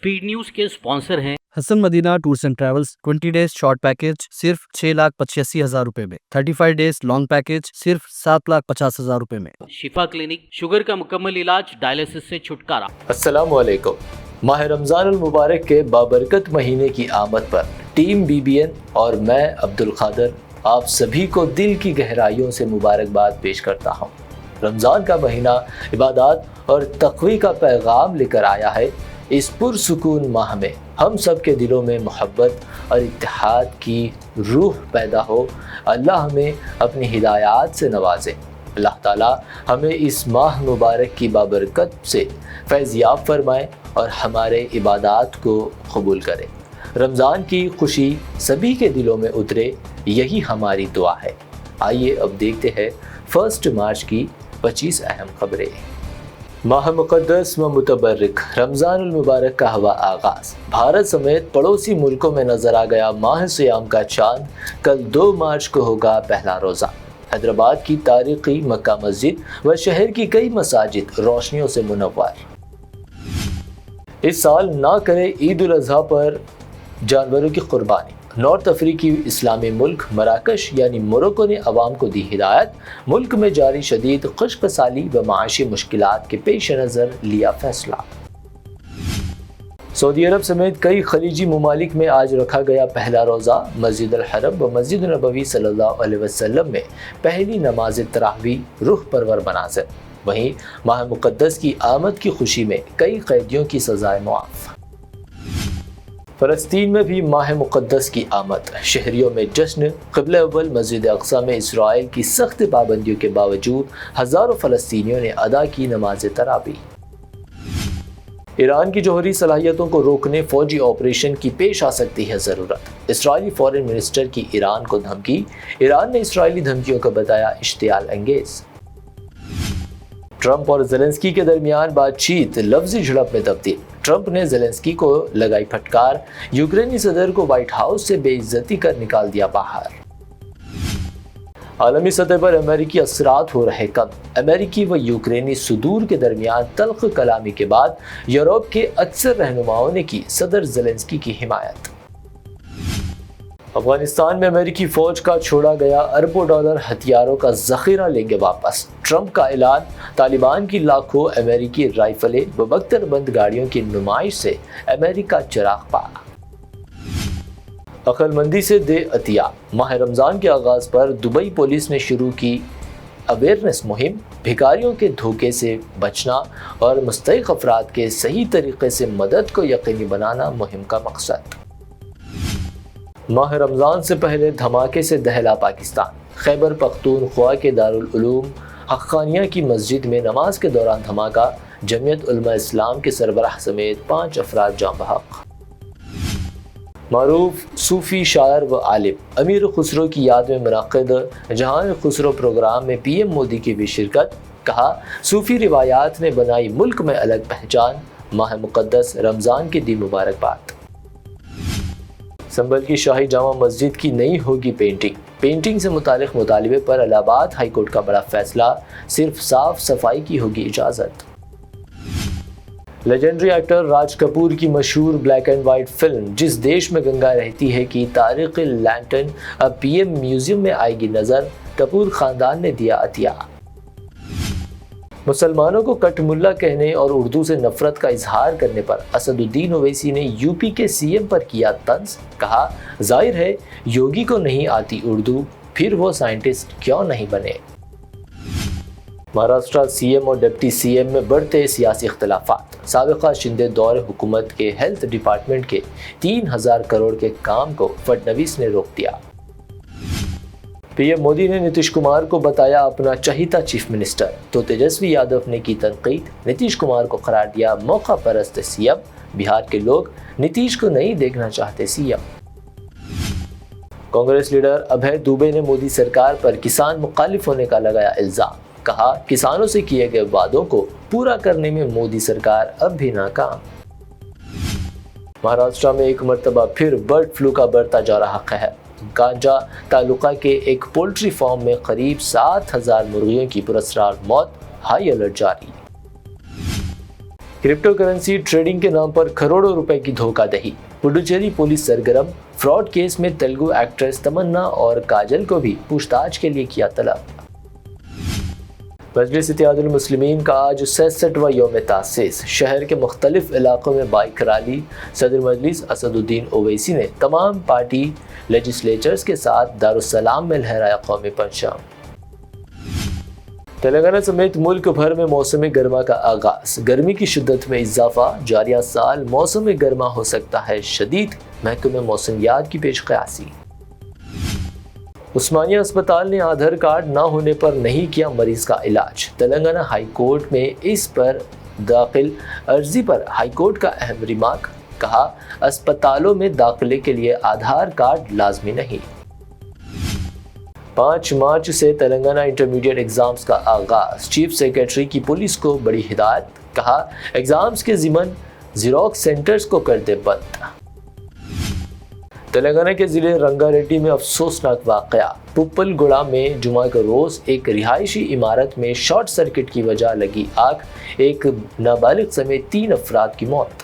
Speed news के sponsor हैं Hasan Madina tours and travels. 20 days short package सिर्फ 6,85,000 रुपए में, 35 डेज लॉन्ग पैकेज सिर्फ 7,50,000 रुपए में। शिफा क्लिनिक, शुगर का मुकम्मल इलाज, डायलिसिस से छुटकारा। अस्सलामुअलैकुम। माह रमज़ानुल मुबारक के बाबरकत महीने की आमद पर टीम BBN और मैं अब्दुल खादर आप सभी को दिल की गहराइयों से मुबारकबाद पेश करता हूँ। रमज़ान का महीना इबादत और तक़वी का पैगाम लेकर आया है। इस पुरसुकून माह में हम सब के दिलों में मोहब्बत और इत्तेहाद की रूह पैदा हो। अल्लाह हमें अपनी हिदायत से नवाजे। अल्लाह ताला हमें इस माह मुबारक की बाबरकत से फैज़याब फरमाए और हमारे इबादत को कबूल करे। रमज़ान की खुशी सभी के दिलों में उतरे, यही हमारी दुआ है। आइए अब देखते हैं 1 मार्च की 25 अहम खबरें। माह मुक़द्दस व मुतबर्रिक रमज़ानुल मुबारक का हुआ आगाज़। भारत समेत पड़ोसी मुल्कों में नज़र आ गया माह सियाम का चाँद। कल 2 मार्च को होगा पहला रोज़ा। हैदराबाद की तारीख़ी मक्का मस्जिद व शहर की कई मसाजिद रोशनियों से मुनव्वर। इस साल ना करे ईद उल अज़हा पर जानवरों की कुर्बानी। नॉर्थ अफ्रीकी इस्लामी मुल्क मराकश यानी मोरक्को ने अवाम को दी हिदायत। मुल्क में जारी शदीद खुश्क-साली व माशी मुश्किलात के पेश नज़र लिया फैसला। सऊदी अरब समेत कई खलीजी ममालिक में आज रखा गया पहला रोज़ा। मस्जिद अल हरम व मस्जिद नबवी सल्लल्लाहु अलैहि वसल्लम में पहली नमाज तरावीह रूह परवर मनाज़िर। वहीं माह मुक़द्दस की आमद की खुशी में कई कैदियों की सज़ाए मुआफ़। फ़लस्तीन में भी माह मुक़द्दस की आमद। शहरियों में जश्न। क़िबला अव्वल मस्जिद अक़सा में इसराइल की सख्त पाबंदियों के बावजूद हज़ारों फ़लस्तीनियों ने अदा की नमाज तरावीह। ईरान की जौहरी सलाहियतों को रोकने फ़ौजी ऑपरेशन की पेश आ सकती है ज़रूरत। इसराइली फ़ॉरेन मिनिस्टर की ईरान को धमकी। ईरान ने इसराइली धमकियों को बताया इश्तियाल अंगेज़। ट्रंप और ज़ेलेंस्की के दरमियान बातचीत लफ्ज़ी झड़प में तब्दील। ट्रंप ने ज़ेलेंस्की को लगाई फटकार। यूक्रेनी सदर को व्हाइट हाउस से बेइज्जती कर निकाल दिया बाहर। आलमी सतह पर अमेरिकी असरात हो रहे कम। अमेरिकी व यूक्रेनी सुदूर के दरमियान तल्ख कलामी के बाद यूरोप के अक्सर रहनुमाओं ने की सदर ज़ेलेंस्की की हिमायत। अफगानिस्तान में अमेरिकी फ़ौज का छोड़ा गया अरबों डॉलर हथियारों का ज़ख़ीरा लेंगे वापस। ट्रंप का ऐलान। तालिबान की लाखों अमेरिकी राइफलें व बख्तरबंद गाड़ियों की नुमाइश से अमेरिका चिराग पा। अक्लमंदी से दे अतिया। माह रमज़ान के आगाज़ पर दुबई पुलिस ने शुरू की अवेयरनेस मुहिम। भिखारियों के धोखे से बचना और मुस्तहिक़ अफराद के सही तरीक़े से मदद को यकीनी बनाना मुहिम का मकसद। माह रमज़ान से पहले धमाके से दहला पाकिस्तान। खैबर पख्तूनख्वा के दारुल उलूम हक़ानिया की मस्जिद में नमाज के दौरान धमाका। जमीयत उलमा इस्लाम के सरबराह समेत 5 अफराद जाँ बहक। मारूफ सूफ़ी शायर व आलिम अमीर खुसरो की याद में मुनक़्क़िद जहान खुसरो प्रोग्राम में PM मोदी की भी शिरकत। कहा, सूफ़ी रिवायात ने बनाई मुल्क में अलग पहचान। माह मुक़द्दस रमज़ान की दी मुबारकबाद। संभल की शाही जामा मस्जिद की नई होगी पेंटिंग। पेंटिंग से मुतालिक मुतालिबे पर इलाहाबाद हाई कोर्ट का बड़ा फैसला। सिर्फ साफ सफाई की होगी इजाज़त। लेजेंडरी एक्टर राज कपूर की मशहूर ब्लैक एंड वाइट फिल्म जिस देश में गंगा रहती है की तारीख़ी लैंटर्न अब PM म्यूजियम में आएगी नज़र। कपूर ख़ानदान ने दिया अतिया। मुसलमानों को कटमुल्ला कहने और उर्दू से नफरत का इजहार करने पर असदुद्दीन ओवैसी ने यूपी के CM पर किया तंज। कहा, जाहिर है योगी को नहीं आती उर्दू, फिर वो साइंटिस्ट क्यों नहीं बने। महाराष्ट्र CM और डिप्टी CM में बढ़ते सियासी इख्तिलाफात। साबिक़ा शिंदे दौर हुकूमत के हेल्थ डिपार्टमेंट के 3,000 करोड़ के काम को फडणवीस ने रोक दिया। PM मोदी ने नीतीश कुमार को बताया अपना चहीता चीफ मिनिस्टर, तो तेजस्वी यादव ने की तनकीद। नीतीश कुमार को करार दिया मौका परस्त CM। बिहार के लोग नीतीश को नहीं देखना चाहते CM। कांग्रेस लीडर अभय दुबे ने मोदी सरकार पर किसान मुखालिफ होने का लगाया इल्ज़ाम। कहा, किसानों से किए गए वादों को पूरा करने में मोदी सरकार अब भी नाकाम। महाराष्ट्र में एक मरतबा फिर बर्ड फ्लू का बढ़ता जा रहा कहर। गांजा तालुका के एक पोल्ट्री फार्म में करीब 7,000 मुर्गियों की पुरस्कार मौत। हाई अलर्ट जारी। क्रिप्टो करेंसी ट्रेडिंग के नाम पर करोड़ों रुपए की धोखाधड़ी। पुडुचेरी पुलिस सरगर्म। फ्रॉड केस में तेलुगु एक्ट्रेस तमन्ना और काजल को भी पूछताछ के लिए किया तलब। मजलिस इत्तेहादुल मुस्लिमीन का आज 66वां यौम तासीस। शहर के मुख्तलिफ इलाकों में बाइक रैली। सदर मजलिस असदुद्दीन ओवैसी ने तमाम पार्टी लेजिस्लेचर्स के साथ दारुस्सलाम में लहराया कौमी परचम। तेलंगाना समेत मुल्क भर में मौसम गर्मा का आगाज। गर्मी की शिद्दत में इजाफा। जारिया साल मौसम गर्मा हो सकता है शदीद, महकमे मौसमियात की पेशकयासी। उस्मानिया अस्पताल ने आधार कार्ड ना होने पर नहीं किया मरीज का इलाज। तेलंगाना हाई कोर्ट में इस पर दाखिल अर्जी पर हाई कोर्ट का अहम रिमार्क। कहा, अस्पतालों में दाखिले के लिए आधार कार्ड लाजमी नहीं। 5 मार्च से तेलंगाना इंटरमीडिएट एग्जाम्स का आगाज। चीफ सेक्रेटरी की पुलिस को बड़ी हिदायत। कहा, एग्जाम्स के ज़िमन ज़ेरॉक्स सेंटर्स को कर दे बंद। तेलंगाना के ज़िले रंगारेड्डी में अफसोसनाक वाक़या। पुप्पलगुड़ा में जुमा के रोज़ एक रिहायशी इमारत में शॉर्ट सर्किट की वजह लगी आग। एक नाबालिग समेत 3 अफराद की मौत।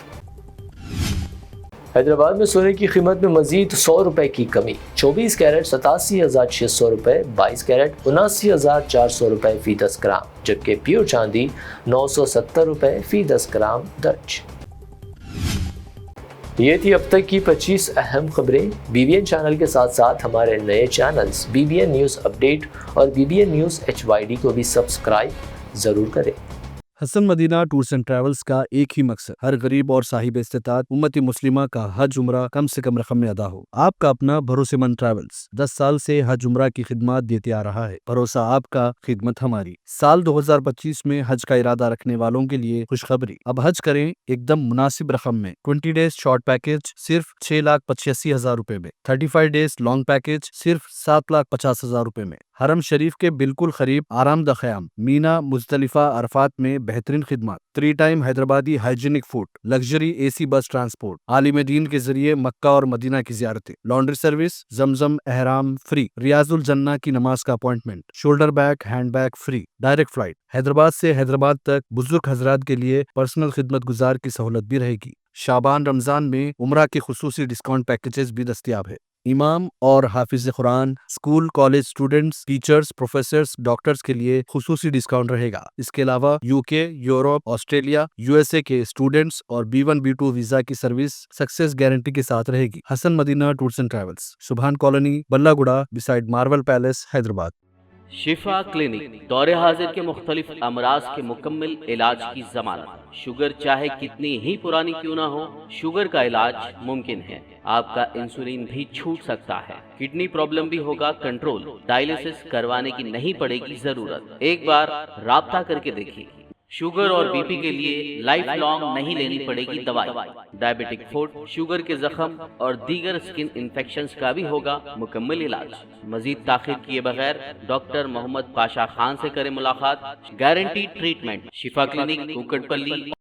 हैदराबाद में सोने की कीमत में मजीद 100 रुपए की कमी। 24 कैरेट 87,600 रुपए, 22 कैरेट 79,400 रुपए फी 10 ग्राम, जबकि प्योर चांदी 970 रुपए फी 10 ग्राम दर्ज। ये थी अब तक की 25 अहम खबरें। BBN चैनल के साथ साथ हमारे नए चैनल्स BBN न्यूज़ अपडेट और BBN न्यूज़ HYD को भी सब्सक्राइब ज़रूर करें। Hasan Madina tours and travels का एक ही मकसद, हर गरीब और साहिब इस्तेताअत उम्मती मुस्लिमा का हज उम्रा कम से कम रकम में अदा हो। आपका अपना भरोसेमंद ट्रैवल्स 10 साल से हज उम्रा की खिदमत देते आ रहा है। भरोसा आपका, खिदमत हमारी। साल 2025 में हज का इरादा रखने वालों के लिए खुशखबरी। अब हज करें एकदम मुनासिब रकम में। 20 डेज शॉर्ट पैकेज सिर्फ 6,85,000 रुपए में। 35 डेज लॉन्ग पैकेज सिर्फ 7,50,000 रुपए में। हरम शरीफ के बिल्कुल करीब आरामदा ख़याम, मीना, मुज़दलिफा, अरफात में बेहतरीन खिदमत। 3 time Hyderabadi hygienic food, luxury AC बस ट्रांसपोर्ट, आलिम दीन के जरिए मक्का और मदीना की ज़ियारतें, लॉन्ड्री सर्विस, जमजम एहराम फ्री, रियाजुल जन्ना की नमाज का appointment, shoulder bag, hand bag free, direct flight. Hyderabad से हैदराबाद तक बुजुर्ग हजरात के लिए पर्सनल खिदमत गुजार की सहूलत भी रहेगी। शाबान रमजान में उम्रा के खुसूसी डिस्काउंट पैकेजेस भी दस्तियाब है। इमाम और हाफिज कुरान, school college students, teachers, professors, doctors के लिए खुसूसी डिस्काउंट रहेगा। इसके अलावा UK, यूरोप, ऑस्ट्रेलिया, USA के स्टूडेंट्स और B1 B2 वीजा की सर्विस सक्सेस गारंटी के साथ रहेगी। Hasan Madina tours and travels, Subhan colony, Ballaguda, beside Marvel Palace, Hyderabad. Shifa clinic दौरे हाजिर के मुख्तलिफ अमराज के मुकम्मल इलाज की जमानत। शुगर चाहे कितनी ही पुरानी क्यों ना हो, शुगर का इलाज मुमकिन है। आपका इंसुलिन भी छूट सकता है। किडनी प्रॉब्लम भी होगा कंट्रोल। डायलिसिस करवाने की नहीं पड़ेगी जरूरत। एक बार राब्ता करके देखिए। शुगर और BP के लिए लाइफ लॉन्ग नहीं लेनी पड़ेगी दवाई। डायबिटिक फूड, शुगर के जख्म और दीगर स्किन इन्फेक्शंस का भी होगा मुकम्मल इलाज। मजीद ताखिर किए बगैर डॉक्टर मोहम्मद पाशा खान से करें मुलाकात। Guarantee treatment. शिफा क्लिनिक, कुकटपल्ली।